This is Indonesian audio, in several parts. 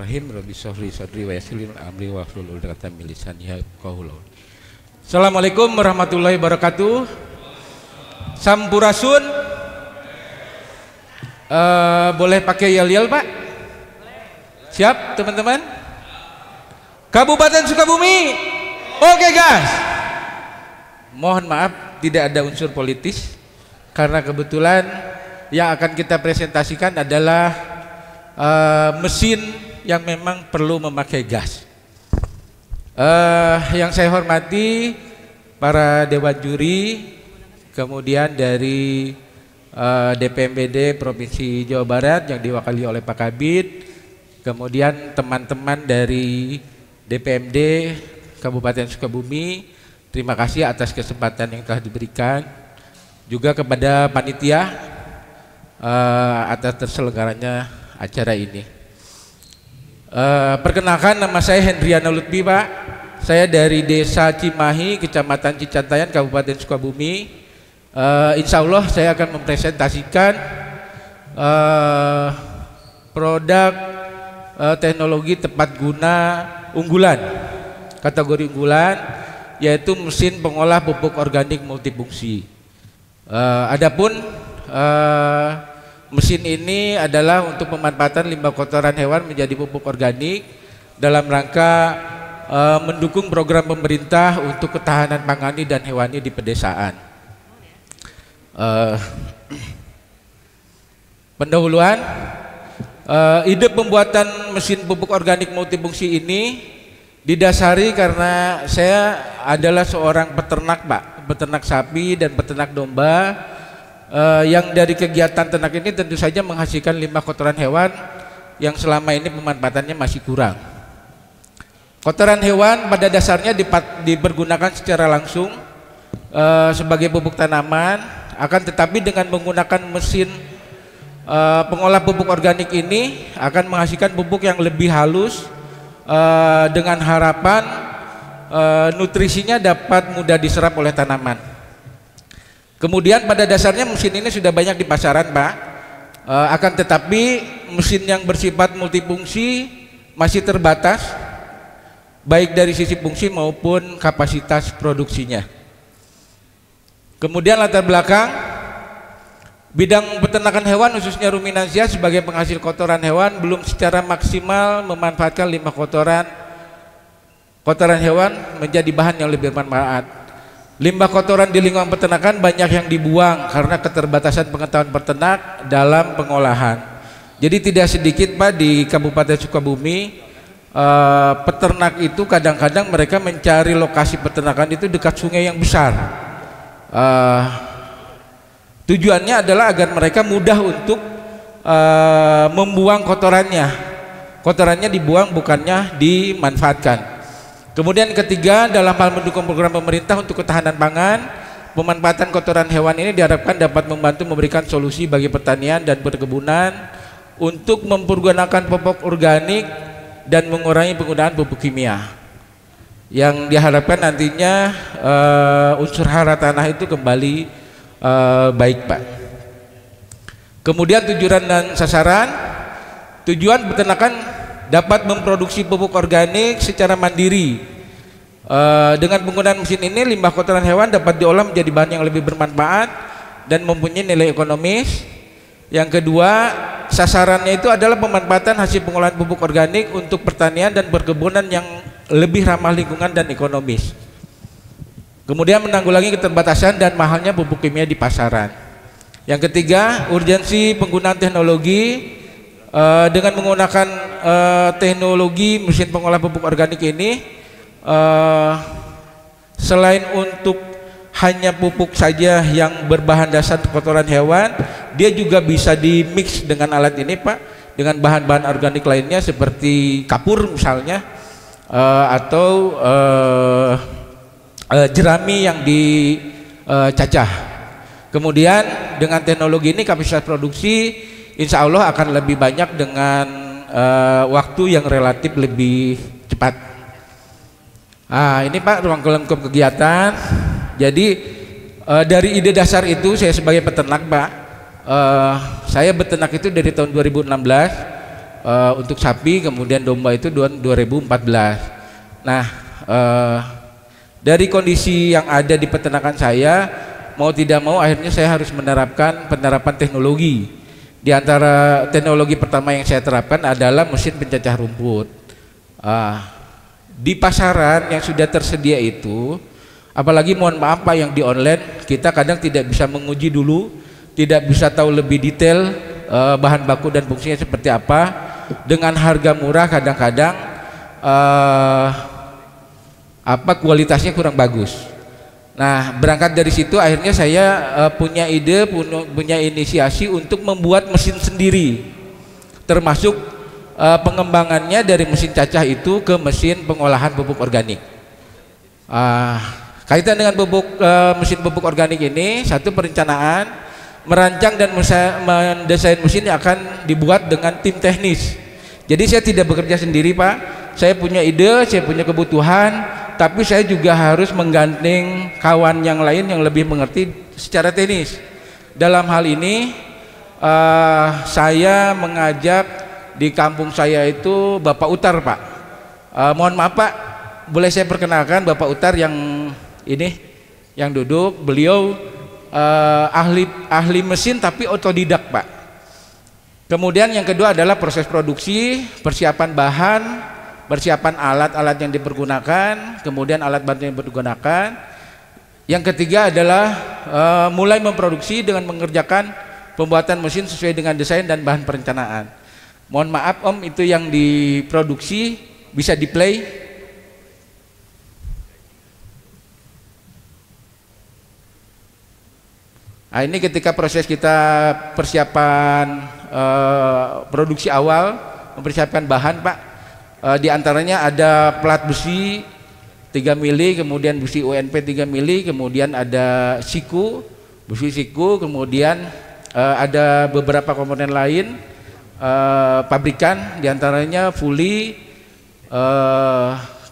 Bismillahirrahmanirrahim. Rabbi shrah sadri wa yassir li amri wahlul 'uqdatam min lisani yafqahu qawli. Assalamualaikum warahmatullahi wabarakatuh. Sampurasun. Boleh pakai yel-yel, Pak? Siap, teman-teman? Kabupaten Sukabumi. Oke, guys. Mohon maaf tidak ada unsur politis karena kebetulan yang akan kita presentasikan adalah mesin yang memang perlu memakai gas. Yang saya hormati para dewan juri, kemudian dari DPMBD Provinsi Jawa Barat yang diwakili oleh Pak Kabid, kemudian teman-teman dari DPMD Kabupaten Sukabumi, terima kasih atas kesempatan yang telah diberikan. Juga kepada panitia atas terselenggaranya acara ini. Perkenalkan, nama saya Hendriana Lutfi, Pak. Saya dari Desa Cimahi, Kecamatan Cicantayan, Kabupaten Sukabumi. Insya Allah saya akan mempresentasikan produk teknologi tepat guna unggulan, kategori unggulan, yaitu mesin pengolah pupuk organik multifungsi. Adapun mesin ini adalah untuk pemanfaatan limbah kotoran hewan menjadi pupuk organik dalam rangka mendukung program pemerintah untuk ketahanan pangan dan hewani di pedesaan. Pendahuluan, ide pembuatan mesin pupuk organik multifungsi ini didasari karena saya adalah seorang peternak, Pak, peternak sapi dan peternak domba. Yang dari kegiatan ternak ini tentu saja menghasilkan limbah kotoran hewan yang selama ini pemanfaatannya masih kurang. Kotoran hewan pada dasarnya dipergunakan secara langsung sebagai pupuk tanaman, akan tetapi dengan menggunakan mesin pengolah pupuk organik ini akan menghasilkan pupuk yang lebih halus dengan harapan nutrisinya dapat mudah diserap oleh tanaman. Kemudian pada dasarnya mesin ini sudah banyak di pasaran, Pak. Akan tetapi mesin yang bersifat multifungsi masih terbatas, baik dari sisi fungsi maupun kapasitas produksinya. Kemudian latar belakang, bidang peternakan hewan khususnya ruminansia sebagai penghasil kotoran hewan belum secara maksimal memanfaatkan limbah kotoran hewan menjadi bahan yang lebih bermanfaat. Limbah kotoran di lingkungan peternakan banyak yang dibuang karena keterbatasan pengetahuan peternak dalam pengolahan. Jadi tidak sedikit, Pak, di Kabupaten Sukabumi peternak itu kadang-kadang mereka mencari lokasi peternakan itu dekat sungai yang besar. Tujuannya adalah agar mereka mudah untuk membuang kotorannya. Kotorannya dibuang, bukannya dimanfaatkan. Kemudian ketiga, dalam hal mendukung program pemerintah untuk ketahanan pangan, pemanfaatan kotoran hewan ini diharapkan dapat membantu memberikan solusi bagi pertanian dan perkebunan untuk mempergunakan pupuk organik dan mengurangi penggunaan pupuk kimia. Yang diharapkan nantinya unsur hara tanah itu kembali baik, Pak. Kemudian tujuan dan sasaran, tujuan peternakan dapat memproduksi pupuk organik secara mandiri. Dengan penggunaan mesin ini, limbah kotoran hewan dapat diolah menjadi bahan yang lebih bermanfaat dan mempunyai nilai ekonomis. Yang kedua, sasarannya itu adalah pemanfaatan hasil pengolahan pupuk organik untuk pertanian dan perkebunan yang lebih ramah lingkungan dan ekonomis. Kemudian menanggulangi keterbatasan dan mahalnya pupuk kimia di pasaran. Yang ketiga, urgensi penggunaan teknologi. Dengan menggunakan teknologi mesin pengolah pupuk organik ini, selain untuk hanya pupuk saja yang berbahan dasar kotoran hewan, dia juga bisa dimix dengan alat ini, Pak, dengan bahan-bahan organik lainnya seperti kapur misalnya, atau jerami yang dicacah. Kemudian dengan teknologi ini kapasitas produksi insya Allah akan lebih banyak dengan waktu yang relatif lebih cepat. Ini, Pak, ruang lengkap kegiatan. Jadi dari ide dasar itu saya sebagai peternak, Pak, saya beternak itu dari tahun 2016. untuk sapi, kemudian domba itu 2014. Nah, dari kondisi yang ada di peternakan saya, mau tidak mau akhirnya saya harus menerapkan penerapan teknologi. Di antara teknologi pertama yang saya terapkan adalah mesin pencacah rumput. Di pasaran yang sudah tersedia itu, apalagi mohon maaf Pak, yang di online kita kadang tidak bisa menguji dulu, tidak bisa tahu lebih detail bahan baku dan fungsinya seperti apa. Dengan harga murah kadang-kadang kualitasnya kurang bagus. Nah, berangkat dari situ akhirnya saya punya ide, punya inisiasi untuk membuat mesin sendiri, termasuk pengembangannya dari mesin cacah itu ke mesin pengolahan pupuk organik. Kaitan dengan mesin pupuk organik ini, satu perencanaan, merancang dan mendesain mesin yang akan dibuat dengan tim teknis. Jadi saya tidak bekerja sendiri Pak, saya punya ide, saya punya kebutuhan, tapi saya juga harus menggandeng kawan yang lain yang lebih mengerti secara teknis. Dalam hal ini saya mengajak di kampung saya itu Bapak Utar Pak. Mohon maaf Pak, boleh saya perkenalkan Bapak Utar yang ini, yang duduk. Beliau ahli mesin tapi otodidak Pak. Kemudian yang kedua adalah proses produksi, persiapan bahan, persiapan alat-alat yang dipergunakan, kemudian alat bantu yang dipergunakan. Yang ketiga adalah mulai memproduksi dengan mengerjakan pembuatan mesin sesuai dengan desain dan bahan perencanaan. Mohon maaf Om, itu yang diproduksi bisa di play. Nah, ini ketika proses kita persiapan produksi awal, mempersiapkan bahan Pak. Di antaranya ada plat besi 3 mili, kemudian besi UNP 3 mili, kemudian ada besi siku, kemudian ada beberapa komponen lain pabrikan, di antaranya fuli,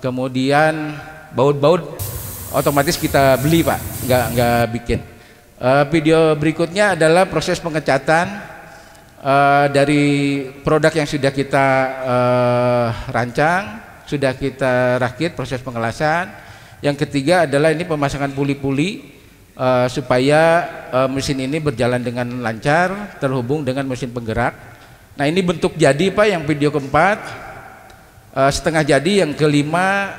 kemudian baut-baut otomatis kita beli Pak, nggak bikin. Video berikutnya adalah proses pengecatan dari produk yang sudah kita rancang, sudah kita rakit, proses pengelasan. Yang ketiga adalah ini pemasangan puli-puli supaya mesin ini berjalan dengan lancar, terhubung dengan mesin penggerak. Nah, ini bentuk jadi Pak, yang video keempat setengah jadi, yang kelima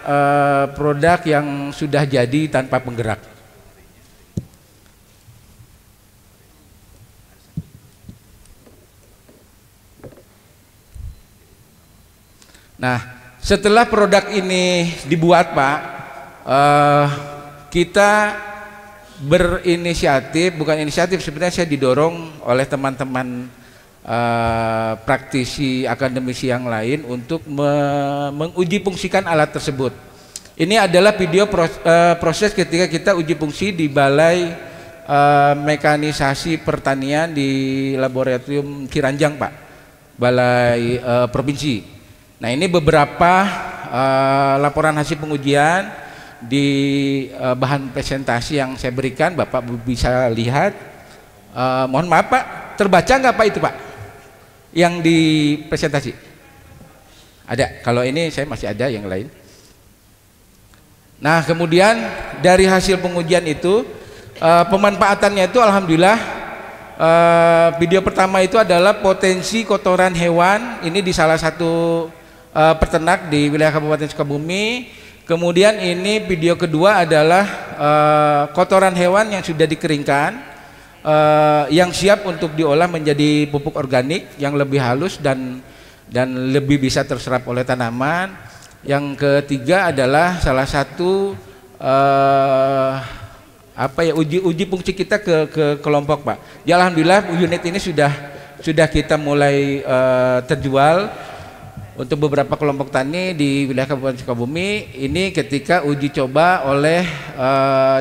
produk yang sudah jadi tanpa penggerak. Nah, setelah produk ini dibuat Pak, kita berinisiatif, bukan inisiatif, sebenarnya saya didorong oleh teman-teman praktisi akademisi yang lain untuk menguji fungsikan alat tersebut. Ini adalah video proses ketika kita uji fungsi di Balai Mekanisasi Pertanian di Laboratorium Ciranjang Pak, Balai Provinsi. Nah, ini beberapa laporan hasil pengujian di bahan presentasi yang saya berikan, Bapak bisa lihat. Mohon maaf Pak, terbaca nggak Pak itu Pak yang di presentasi? Ada, kalau ini saya masih ada yang lain. Nah, kemudian dari hasil pengujian itu pemanfaatannya itu alhamdulillah, video pertama itu adalah potensi kotoran hewan, ini di salah satu peternak di wilayah Kabupaten Sukabumi. Kemudian ini video kedua adalah kotoran hewan yang sudah dikeringkan, yang siap untuk diolah menjadi pupuk organik yang lebih halus dan lebih bisa terserap oleh tanaman. Yang ketiga adalah salah satu uji fungsi kita ke kelompok Pak. Ya, alhamdulillah unit ini sudah kita mulai terjual untuk beberapa kelompok tani di wilayah Kabupaten Sukabumi. Ini ketika uji coba oleh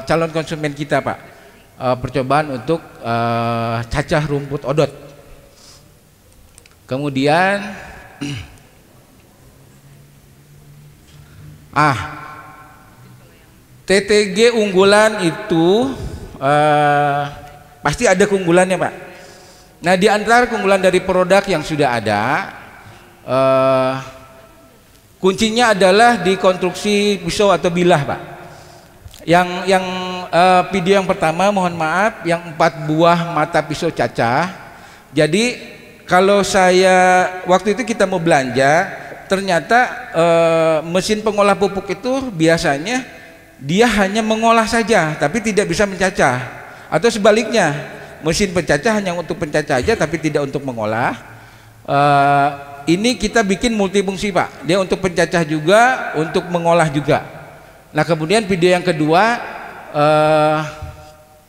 calon konsumen kita Pak, percobaan untuk cacah rumput odot. Kemudian TTG unggulan itu pasti ada keunggulannya Pak. Nah, di antara keunggulan dari produk yang sudah ada, kuncinya adalah di konstruksi pisau atau bilah, Pak. Yang video yang pertama, mohon maaf, yang 4 buah mata pisau cacah. Jadi kalau saya waktu itu kita mau belanja, ternyata mesin pengolah pupuk itu biasanya dia hanya mengolah saja, tapi tidak bisa mencacah. Atau sebaliknya, mesin pencacah hanya untuk pencacah saja, tapi tidak untuk mengolah. Ini kita bikin multifungsi, Pak. Dia untuk pencacah juga, untuk mengolah juga. Nah, kemudian video yang kedua,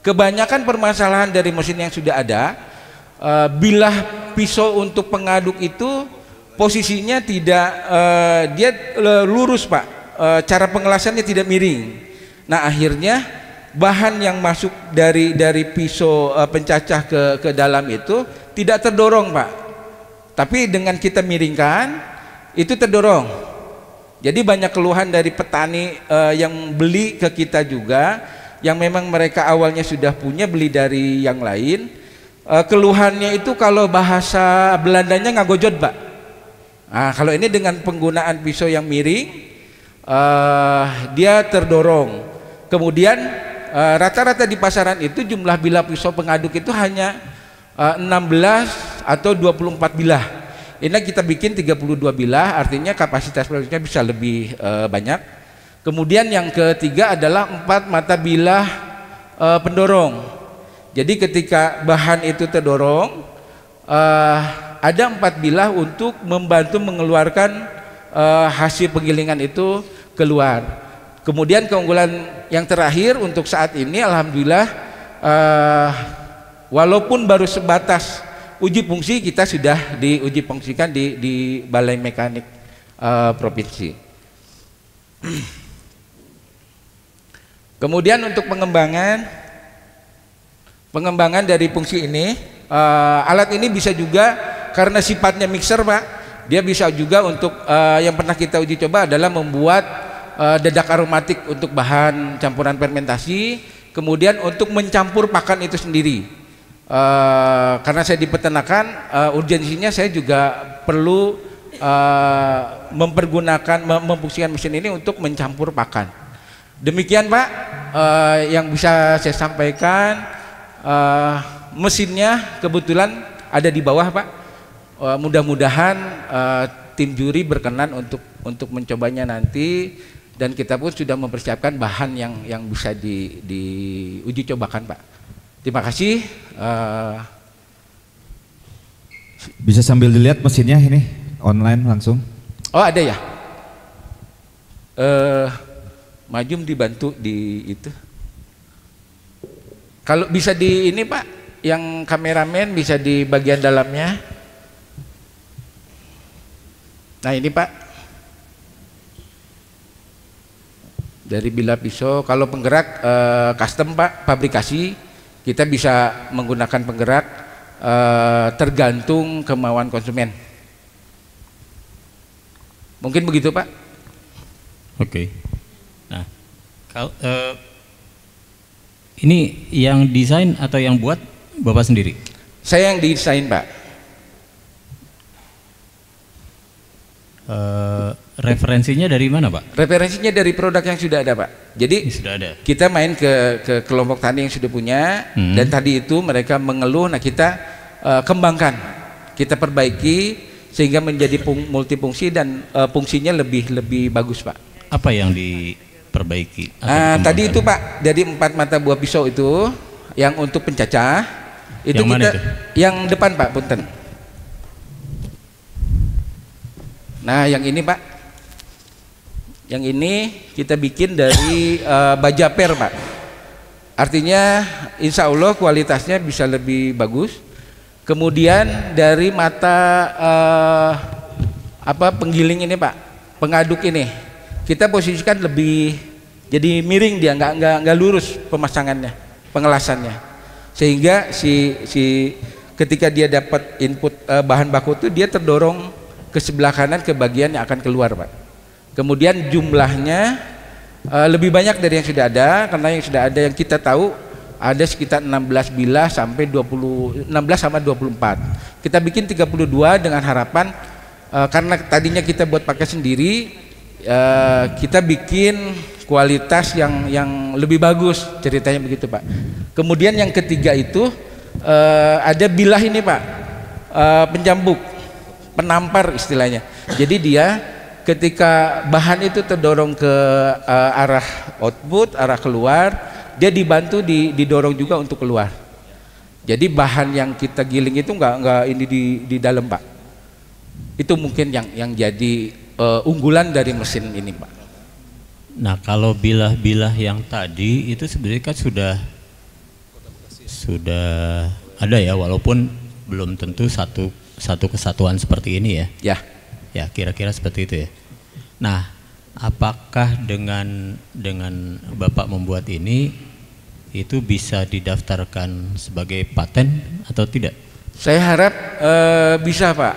kebanyakan permasalahan dari mesin yang sudah ada, bilah pisau untuk pengaduk itu posisinya tidak dia lurus, Pak. Cara pengelasannya tidak miring. Nah, akhirnya bahan yang masuk dari pisau pencacah ke dalam itu tidak terdorong, Pak. Tapi dengan kita miringkan itu terdorong. Jadi banyak keluhan dari petani yang beli ke kita juga, yang memang mereka awalnya sudah punya, beli dari yang lain. Keluhannya itu kalau bahasa Belandanya ngagojot, Pak. Nah, kalau ini dengan penggunaan pisau yang miring, dia terdorong. Kemudian rata-rata di pasaran itu jumlah bilah pisau pengaduk itu hanya 16 atau 24 bilah. Ini kita bikin 32 bilah, artinya kapasitas produksinya bisa lebih banyak. Kemudian yang ketiga adalah 4 mata bilah pendorong. Jadi ketika bahan itu terdorong, ada 4 bilah untuk membantu mengeluarkan hasil penggilingan itu keluar. Kemudian keunggulan yang terakhir untuk saat ini, alhamdulillah, walaupun baru sebatas uji fungsi, kita sudah diuji fungsikan di Balai Mekanik Provinsi. Kemudian untuk pengembangan dari fungsi ini, alat ini bisa juga karena sifatnya mixer, Pak. Dia bisa juga untuk yang pernah kita uji coba adalah membuat dedak aromatik untuk bahan campuran fermentasi, kemudian untuk mencampur pakan itu sendiri. Karena saya di peternakan, urgensinya saya juga perlu memfungsikan mesin ini untuk mencampur pakan. Demikian, Pak, yang bisa saya sampaikan. Mesinnya kebetulan ada di bawah, Pak. Mudah-mudahan tim juri berkenan untuk mencobanya nanti, dan kita pun sudah mempersiapkan bahan yang bisa diuji cobakan, Pak. Terima kasih. Bisa sambil dilihat mesinnya ini online langsung. Oh, ada ya? Majum dibantu di itu. Kalau bisa di ini, Pak, yang kameramen bisa di bagian dalamnya. Nah, ini, Pak, dari bilah pisau. Kalau penggerak custom, Pak, pabrikasi, kita bisa menggunakan penggerak tergantung kemauan konsumen. Mungkin begitu, Pak. Oke. Nah, kalau ini yang desain atau yang buat Bapak sendiri? Saya yang desain, Pak. Referensinya dari mana, Pak? Referensinya dari produk yang sudah ada, Pak. Jadi sudah ada. Kita main ke kelompok tani yang sudah punya, dan tadi itu mereka mengeluh. Nah, kita kembangkan, kita perbaiki sehingga menjadi multifungsi dan fungsinya lebih bagus, Pak. Apa yang diperbaiki? Tadi itu, Pak, dari 4 mata buah pisau itu yang untuk pencacah itu yang kita mana itu? Yang depan, Pak, punten. Nah, yang ini, Pak, yang ini kita bikin dari baja per, Pak. Artinya insya Allah kualitasnya bisa lebih bagus. Kemudian dari mata penggiling ini, Pak, pengaduk ini kita posisikan lebih jadi miring, dia nggak lurus pemasangannya, pengelasannya, sehingga si ketika dia dapat input bahan baku itu dia terdorong ke sebelah kanan ke bagian yang akan keluar, Pak. Kemudian jumlahnya lebih banyak dari yang sudah ada, karena yang sudah ada yang kita tahu ada sekitar 16 bilah sampai 16 sama 24. Kita bikin 32 dengan harapan karena tadinya kita buat pakai sendiri, kita bikin kualitas yang lebih bagus, ceritanya begitu Pak. Kemudian yang ketiga itu ada bilah ini Pak, penjambuk, penampar istilahnya. Jadi dia ketika bahan itu terdorong ke arah output, arah keluar, dia dibantu didorong juga untuk keluar. Jadi bahan yang kita giling itu nggak ini di dalam Pak. Itu mungkin yang jadi unggulan dari mesin ini Pak. Nah, kalau bilah-bilah yang tadi itu sebenarnya kan sudah ada ya, walaupun belum tentu satu kesatuan seperti ini ya. Ya. Ya, kira-kira seperti itu ya. Nah, apakah dengan Bapak membuat ini itu bisa didaftarkan sebagai paten atau tidak? Saya harap bisa Pak.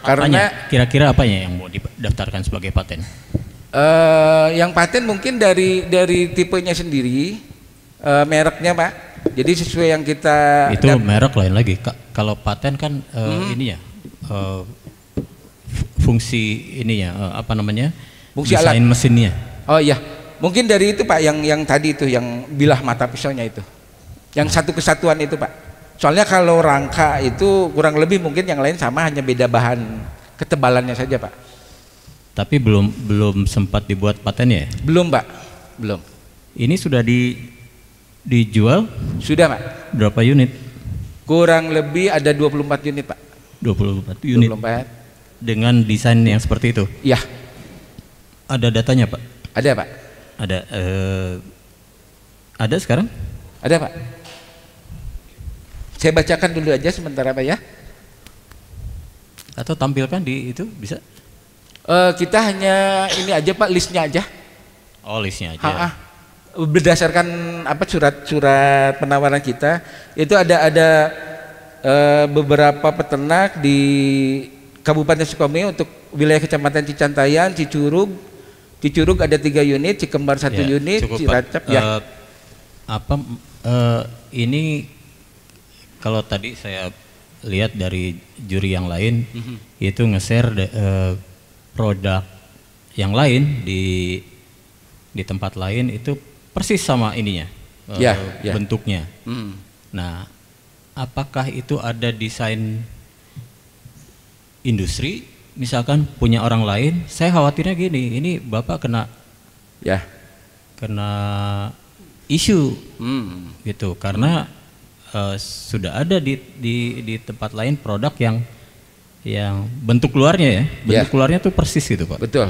Karena kira-kira apanya yang mau didaftarkan sebagai paten? Yang paten mungkin dari tipenya sendiri, mereknya Pak. Jadi sesuai yang kita itu merek lain lagi. Kalau paten kan ini ya fungsi ininya apa namanya? Fungsi desain alat mesinnya. Oh iya, mungkin dari itu Pak yang tadi itu yang bilah mata pisaunya itu, yang satu kesatuan itu Pak. Soalnya kalau rangka itu kurang lebih mungkin yang lain sama, hanya beda bahan ketebalannya saja Pak. Tapi belum sempat dibuat patennya ya? Belum Pak, belum. Ini sudah dijual? Sudah Pak. Berapa unit? Kurang lebih ada 24 unit Pak. 24 unit. 24. Dengan desain yang seperti itu? Iya. Ada datanya Pak? Ada Pak. Ada sekarang? Ada Pak. Saya bacakan dulu aja sementara Pak ya. Atau tampilkan di itu bisa? Kita hanya ini aja Pak, listnya aja. Oh, listnya aja. Berdasarkan apa surat penawaran kita itu ada beberapa peternak di Kabupaten Sukabumi untuk wilayah Kecamatan Cicantayan, Cicurug ada 3 unit, Cikembar 1 unit, Cilacap ya. Ini kalau tadi saya lihat dari juri yang lain itu nge-share produk yang lain di tempat lain itu persis sama ininya, bentuknya. Nah, apakah itu ada desain industri? Misalkan punya orang lain, saya khawatirnya gini, ini Bapak kena isu gitu, karena sudah ada di tempat lain produk yang bentuk luarnya bentuk luarnya tuh persis gitu Pak. Betul.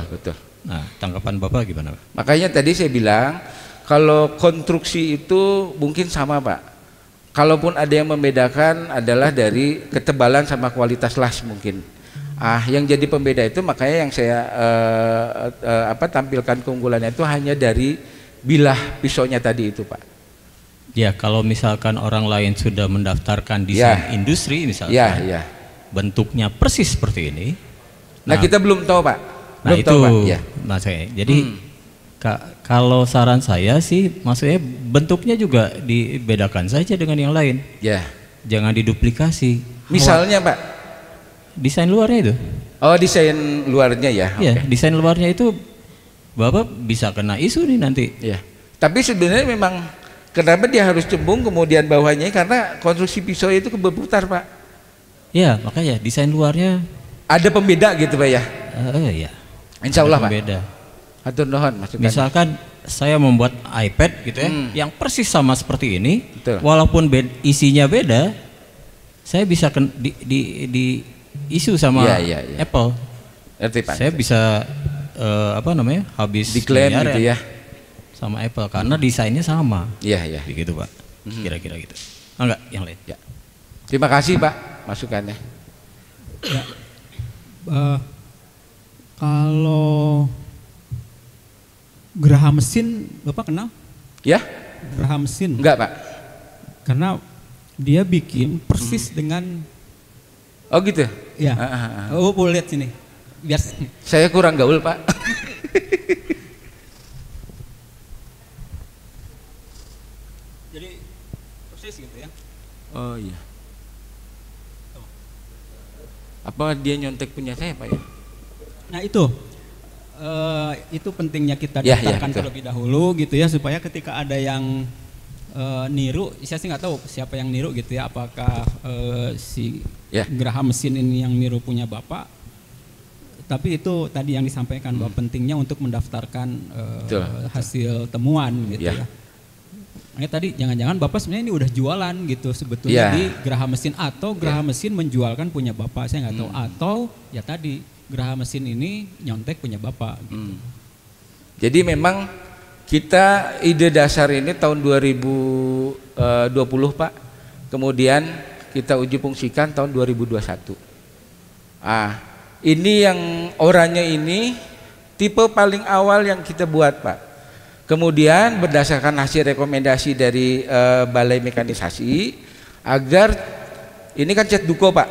Nah, tanggapan Bapak gimana Pak? Makanya tadi saya bilang kalau konstruksi itu mungkin sama Pak. Kalaupun ada yang membedakan adalah dari ketebalan sama kualitas las mungkin. Yang jadi pembeda itu makanya yang saya tampilkan keunggulannya itu hanya dari bilah pisaunya tadi itu Pak. Ya, kalau misalkan orang lain sudah mendaftarkan desain industri misalkan, bentuknya persis seperti ini. Nah, kita belum tahu Pak. Nah itu maksudnya. Jadi kalau saran saya sih, maksudnya bentuknya juga dibedakan saja dengan yang lain. Jangan diduplikasi. Misalnya Pak, desain luarnya itu. Oh, desain luarnya ya. Iya, desain luarnya itu Bapak bisa kena isu nih nanti. Tapi sebenarnya memang kenapa dia harus cembung kemudian bawahnya, karena konstruksi pisau itu berputar Pak. Ya, makanya desain luarnya ada pembeda gitu Pak ya. Iya. Insya Allah Pak. Beda. Hatur nuhun masukan. Misalkan saya membuat iPad gitu ya, yang persis sama seperti ini, walaupun isinya beda, saya bisa di isu sama Apple. Ngerti Pak. Saya bisa habis diklaim gitu ya sama Apple karena desainnya sama. Iya. Begitu Pak. Kira-kira gitu. Enggak, yang lain. Ya. Terima kasih Pak masukannya. Kalau geraha mesin Bapak kenal? Ya? Geraha mesin? Enggak Pak. Karena dia bikin persis dengan. Oh gitu? Ya. Oh, boleh lihat sini. Biar saya kurang gaul Pak. Jadi persis gitu ya. Oh iya. Apa dia nyontek punya saya Pak ya? Nah itu pentingnya kita Ya, daftarkan betul. terlebih dahulu gitu ya, supaya ketika ada yang niru, saya sih nggak tahu siapa yang niru gitu ya, apakah si Ya. Geraha Mesin ini yang niru punya bapak. Tapi itu tadi yang disampaikan bahwa pentingnya untuk mendaftarkan Betul. hasil temuan gitu Ya. ya. Makanya tadi jangan-jangan bapak sebenarnya ini udah jualan gitu sebetulnya Ya. di Geraha Mesin, atau Geraha Mesin menjualkan punya bapak, saya nggak tahu, atau ya tadi Geraha Mesin ini nyontek punya bapak gitu. Jadi memang kita ide dasar ini tahun 2020 Pak, kemudian kita uji fungsikan tahun 2021. Ini yang oranye ini tipe paling awal yang kita buat Pak. Kemudian berdasarkan hasil rekomendasi dari Balai Mekanisasi, agar ini kan cat duko Pak,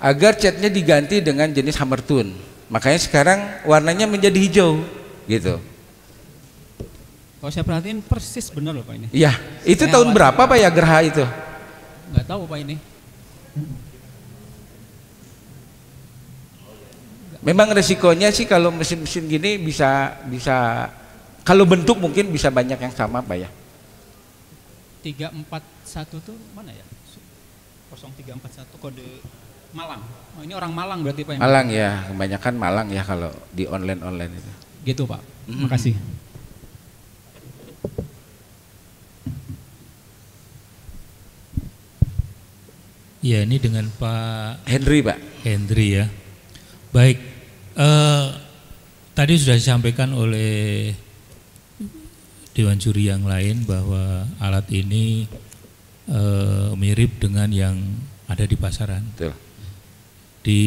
agar catnya diganti dengan jenis Hammertone. Makanya sekarang warnanya menjadi hijau gitu. Kalau saya perhatiin persis benar loh Pak ini. Iya, itu Saya tahun berapa Pak ya Geraha itu? Nggak tahu Pak ini. Memang resikonya sih kalau mesin-mesin gini bisa kalau bentuk mungkin bisa banyak yang sama Pak ya. 341 tuh mana ya? 0341 kode Malang. Oh, ini orang Malang berarti Pak. Malang ya, kebanyakan Malang ya kalau di online itu. Gitu Pak. Makasih. Ya, ini dengan Pak Henry Pak. Hendri ya. Baik, tadi sudah disampaikan oleh Dewan Juri yang lain bahwa alat ini mirip dengan yang ada di pasaran. Betul. Di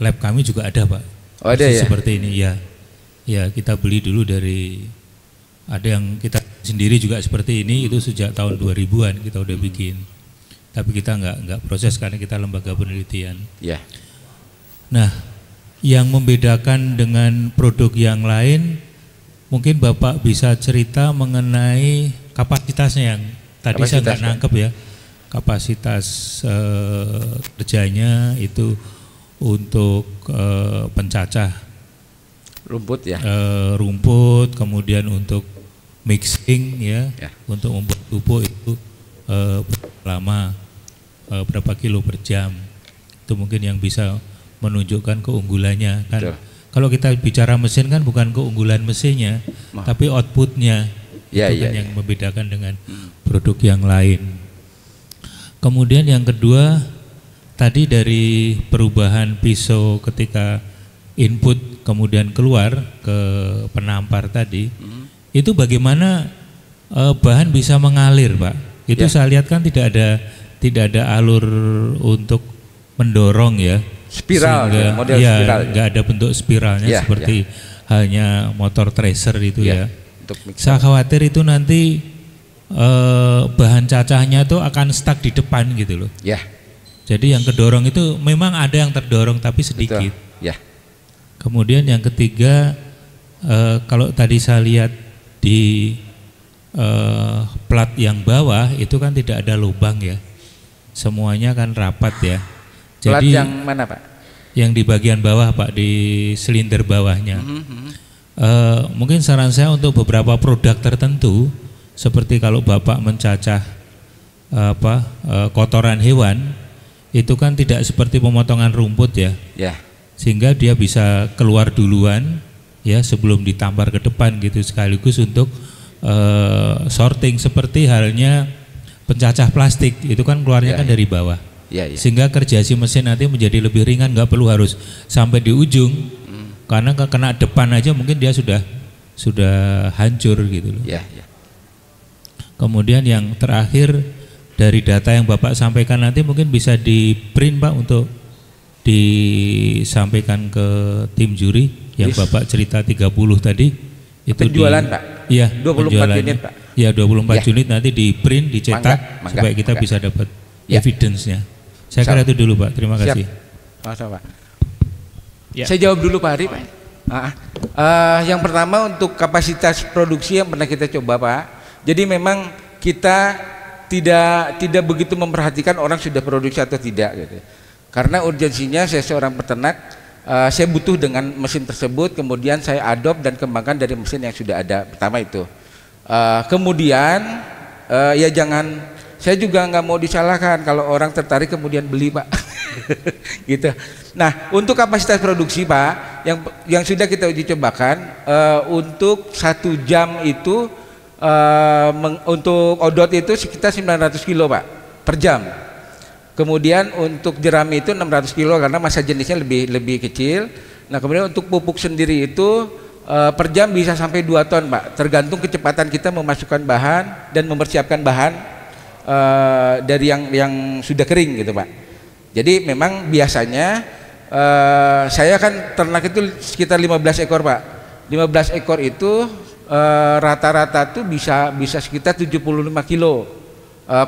lab kami juga ada Pak. Oh, ada ya? Seperti ini ya. Ya, kita beli dulu dari, ada yang kita sendiri juga seperti ini, itu sejak tahun 2000-an kita udah bikin. Tapi kita nggak proses karena kita lembaga penelitian. Ya. Nah, yang membedakan dengan produk yang lain, mungkin Bapak bisa cerita mengenai kapasitasnya yang tadi saya nggak nangkep ya. Kapasitas kerjanya itu untuk pencacah Rumput ya. rumput, kemudian untuk mixing ya. Untuk membuat pupuk itu lama, berapa kilo per jam. Itu mungkin yang bisa menunjukkan keunggulannya kan. Betul. Kalau kita bicara mesin kan bukan keunggulan mesinnya, tapi outputnya Ya, itu kan ya, yang membedakan dengan produk yang lain. Kemudian yang kedua, tadi dari perubahan pisau ketika input kemudian keluar ke penampar tadi, itu bagaimana bahan bisa mengalir Pak? Itu saya lihat kan tidak ada alur untuk mendorong ya. Spiral, sehingga, model ya, spiral. Nggak ada bentuk spiralnya seperti halnya motor tracer itu ya. Untuk Saya khawatir itu nanti bahan cacahnya itu akan stuck di depan gitu loh. Ya. Jadi yang kedorong itu memang ada yang terdorong tapi sedikit. Betul. Ya. Kemudian yang ketiga, kalau tadi saya lihat di plat yang bawah itu kan tidak ada lubang ya. Semuanya kan rapat ya. Plat Jadi yang mana Pak? yang di bagian bawah Pak, di silinder bawahnya. Mungkin saran saya untuk beberapa produk tertentu, seperti kalau Bapak mencacah kotoran hewan, itu kan tidak seperti pemotongan rumput ya. Ya. Sehingga dia bisa keluar duluan ya sebelum ditampar ke depan gitu, sekaligus untuk sorting, seperti halnya pencacah plastik itu kan keluarnya kan dari bawah. Ya, ya. Sehingga kerja si mesin nanti menjadi lebih ringan, nggak perlu harus sampai di ujung, karena kena depan aja mungkin dia sudah hancur gitu loh. Ya, ya. Kemudian yang terakhir, dari data yang Bapak sampaikan nanti mungkin bisa di print Pak untuk disampaikan ke tim juri yang Bapak cerita 30 tadi. Itu penjualan Pak? Iya, 24 unit Pak? Iya, 24 unit nanti di print, dicetak supaya kita bisa dapat evidence-nya. Saya kira itu dulu Pak, terima kasih. Siap. Pak. Ya. Saya jawab dulu Pak Ari Pak. Yang pertama untuk kapasitas produksi yang pernah kita coba Pak. Jadi memang kita tidak begitu memperhatikan orang sudah produksi atau tidak gitu. Karena urgensinya saya seorang peternak, saya butuh dengan mesin tersebut, kemudian saya adopt dan kembangkan dari mesin yang sudah ada. Pertama itu. Kemudian ya jangan, saya juga nggak mau disalahkan kalau orang tertarik kemudian beli, Pak. Gitu. Nah, untuk kapasitas produksi, Pak, yang sudah kita uji cobakan, untuk 1 jam itu untuk odot itu sekitar 900 kilo, Pak, per jam. Kemudian untuk jerami itu 600 kilo karena masa jenisnya lebih kecil. Nah, kemudian untuk pupuk sendiri itu per jam bisa sampai 2 ton, Pak, tergantung kecepatan kita memasukkan bahan dan mempersiapkan bahan dari yang sudah kering gitu, Pak. Jadi memang biasanya saya kan ternak itu sekitar 15 ekor, Pak. 15 ekor itu rata-rata tuh bisa sekitar 75 kilo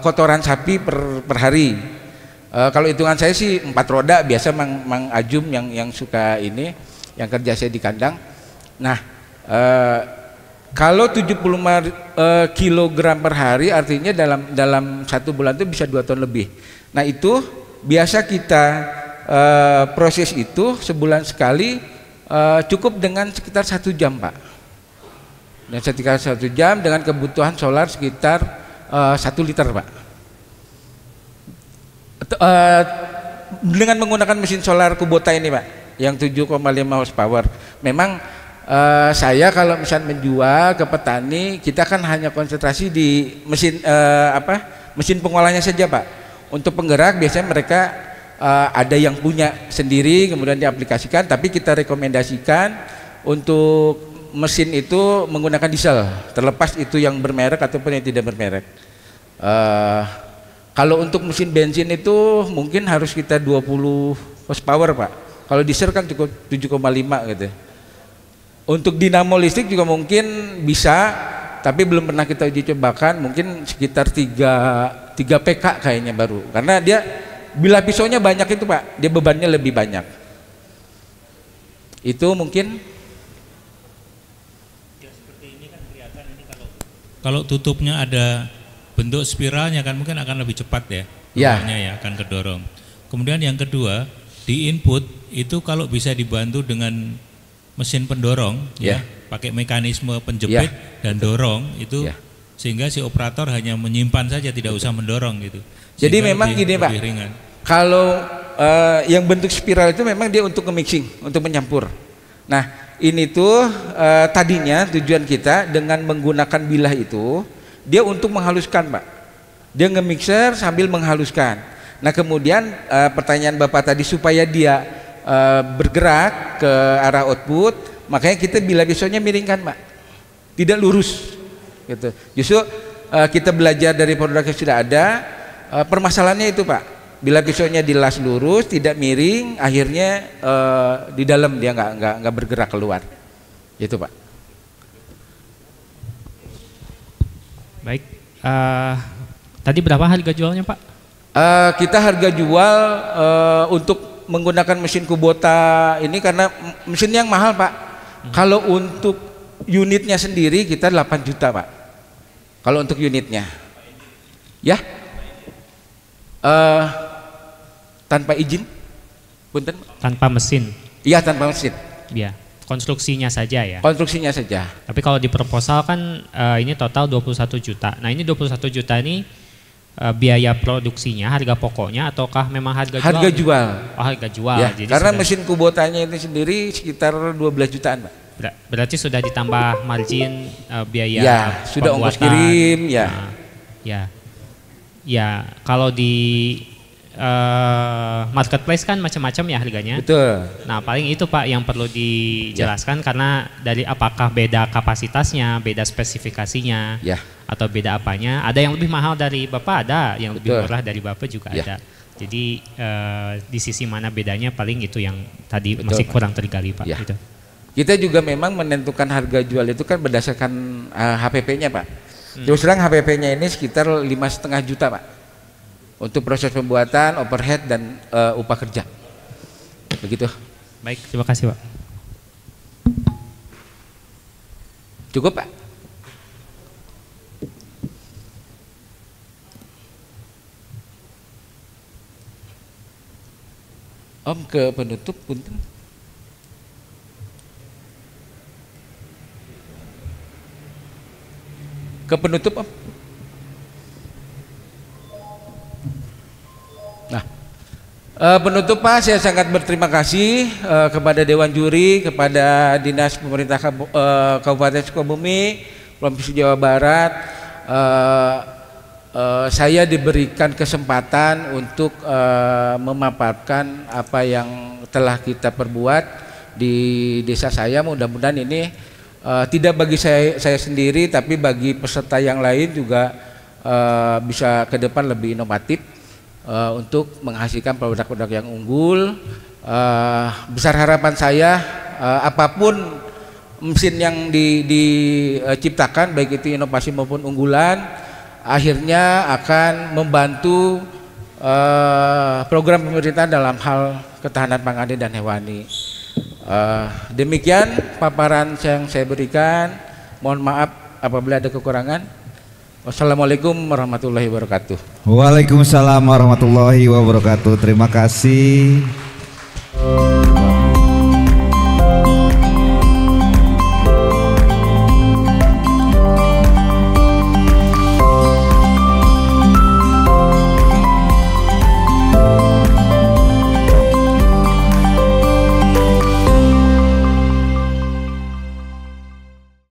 kotoran sapi per hari. Kalau hitungan saya sih 4 roda biasa Mang Ajum yang suka ini, yang kerja saya di kandang. Nah, kalau 75 kilogram per hari artinya dalam 1 bulan itu bisa 2 ton lebih. Nah, itu biasa kita proses itu sebulan sekali, cukup dengan sekitar 1 jam, Pak. Dan sekitar 1 jam dengan kebutuhan solar sekitar 1 liter, Pak. Dengan menggunakan mesin solar Kubota ini, Pak, yang 7,5 horsepower. Memang saya kalau misalnya menjual ke petani, kita kan hanya konsentrasi di mesin mesin pengolahnya saja, Pak. Untuk penggerak biasanya mereka ada yang punya sendiri kemudian diaplikasikan, tapi kita rekomendasikan untuk mesin itu menggunakan diesel, terlepas itu yang bermerek ataupun yang tidak bermerek. Kalau untuk mesin bensin itu mungkin harus kita 20 horsepower, Pak. Kalau diesel kan cukup 7,5 gitu. Untuk dinamo listrik juga mungkin bisa, tapi belum pernah kita uji cobakan, mungkin sekitar 3 PK kayaknya baru. Karena dia bilah pisaunya banyak itu, Pak. Dia bebannya lebih banyak. Itu mungkin ya, seperti ini kan kelihatan ini kalau tutupnya ada bentuk spiralnya kan mungkin akan lebih cepat ya, keluarnya ya akan kedorong. Kemudian yang kedua, di input itu kalau bisa dibantu dengan mesin pendorong ya, pakai mekanisme penjepit dan dorong itu, sehingga si operator hanya menyimpan saja, tidak usah mendorong gitu. Jadi memang gini, Pak, kalau yang bentuk spiral itu memang dia untuk mixing, untuk menyampur. Nah, ini tuh tadinya tujuan kita dengan menggunakan bilah itu dia untuk menghaluskan, Pak. Dia nge-mixer sambil menghaluskan. Nah, kemudian pertanyaan Bapak tadi supaya dia bergerak ke arah output, makanya kita bilah pisaunya miringkan, Pak. Tidak lurus gitu. Justru kita belajar dari produk yang sudah ada, permasalahannya itu, Pak. Bilah pisaunya dilas lurus, tidak miring, akhirnya di dalam dia nggak bergerak keluar. Itu, Pak. Baik, tadi berapa harga jualnya, Pak? Kita harga jual untuk menggunakan mesin Kubota ini karena mesin yang mahal, Pak. Kalau untuk unitnya sendiri kita 8 juta, Pak. Kalau untuk unitnya, ya, tanpa izin, punten. Tanpa mesin? Iya, tanpa mesin. Iya. Konstruksinya saja ya? Konstruksinya saja. Tapi kalau di proposal kan ini total 21 juta. Nah, ini 21 juta ini biaya produksinya, harga pokoknya ataukah memang harga jual? Harga jual. Oh, harga jual. Ya, jadi karena sudah, mesin Kubotanya itu sendiri sekitar 12 jutaan, Pak. Berarti sudah ditambah margin biaya ya, sudah ongkos kirim, ya. Nah, ya, kalau di marketplace kan macam-macam ya harganya. Betul. Nah, paling itu, Pak, yang perlu dijelaskan karena dari apakah beda kapasitasnya, beda spesifikasinya, atau beda apanya. Ada yang lebih mahal dari Bapak, ada yang lebih murah dari Bapak juga ada. Jadi di sisi mana bedanya paling itu yang tadi masih kurang tergali, Pak. Gitu. Kita juga memang menentukan harga jual itu kan berdasarkan HPP-nya, Pak. Terus terang HPP-nya ini sekitar 5,5 juta, Pak. Untuk proses pembuatan, overhead dan upah kerja. Begitu. Baik, terima kasih, Pak. Cukup, Pak? Om ke penutup punten. Ke penutup Om. Nah, penutup Pak, saya sangat berterima kasih kepada Dewan Juri, kepada Dinas Pemerintah Kabupaten Sukabumi, Provinsi Jawa Barat. Saya diberikan kesempatan untuk memaparkan apa yang telah kita perbuat di desa saya. Mudah-mudahan ini tidak bagi saya sendiri, tapi bagi peserta yang lain juga bisa ke depan lebih inovatif untuk menghasilkan produk-produk yang unggul. Besar harapan saya, apapun mesin yang diciptakan, baik itu inovasi maupun unggulan, akhirnya akan membantu program pemerintah dalam hal ketahanan pangan dan hewani. Demikian paparan yang saya berikan. Mohon maaf apabila ada kekurangan. Wassalamualaikum warahmatullahi wabarakatuh. Waalaikumsalam warahmatullahi wabarakatuh. Terima kasih